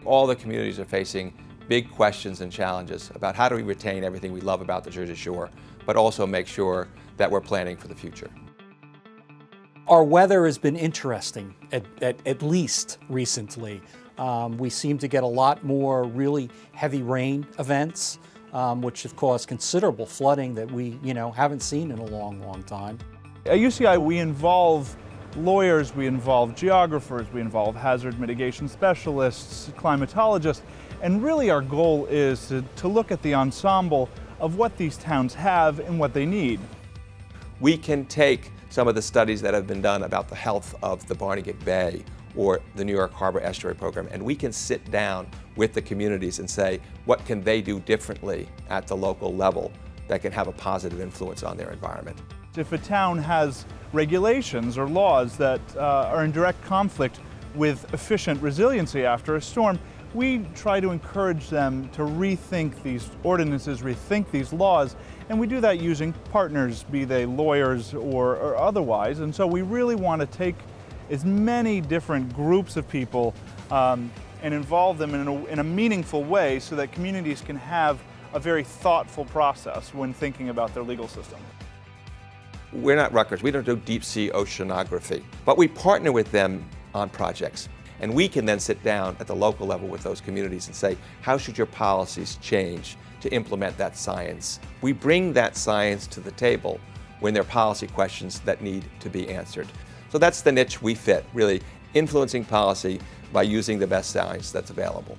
All the communities are facing big questions and challenges about how do we retain everything we love about the Jersey Shore, but also make sure that we're planning for the future. Our weather has been interesting, at least recently. We seem to get a lot more really heavy rain events, which have caused considerable flooding that we haven't seen in a long, long time. At UCI, we involve lawyers, we involve geographers, we involve hazard mitigation specialists, climatologists, and really our goal is to look at the ensemble of what these towns have and what they need. We can take some of the studies that have been done about the health of the Barnegat Bay or the New York Harbor Estuary Program, and we can sit down with the communities and say, what can they do differently at the local level that can have a positive influence on their environment? If a town has regulations or laws that are in direct conflict with efficient resiliency after a storm, we try to encourage them to rethink these ordinances, rethink these laws, and we do that using partners, be they lawyers or otherwise. And so we really want to take as many different groups of people and involve them in a meaningful way so that communities can have a very thoughtful process when thinking about their legal system. We're not Rutgers, we don't do deep sea oceanography, but we partner with them on projects. And we can then sit down at the local level with those communities and say, how should your policies change to implement that science? We bring that science to the table when there are policy questions that need to be answered. So that's the niche we fit, really influencing policy by using the best science that's available.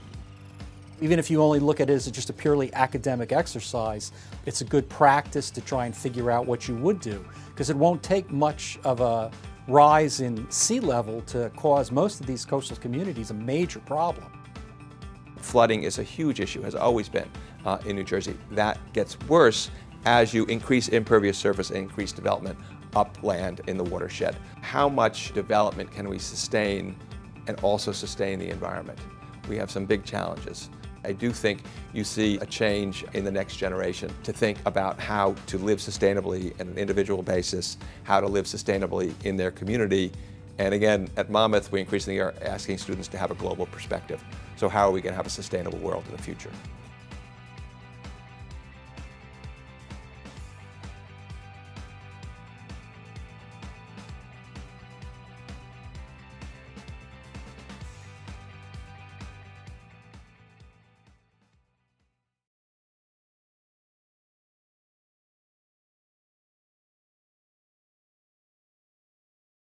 Even if you only look at it as just a purely academic exercise, it's a good practice to try and figure out what you would do, because it won't take much of a rise in sea level to cause most of these coastal communities a major problem. Flooding is a huge issue, has always been in New Jersey. That gets worse as you increase impervious surface and increase development upland in the watershed. How much development can we sustain and also sustain the environment? We have some big challenges. I do think you see a change in the next generation to think about how to live sustainably on an individual basis, how to live sustainably in their community. And again, at Monmouth, we increasingly are asking students to have a global perspective. So how are we going to have a sustainable world in the future?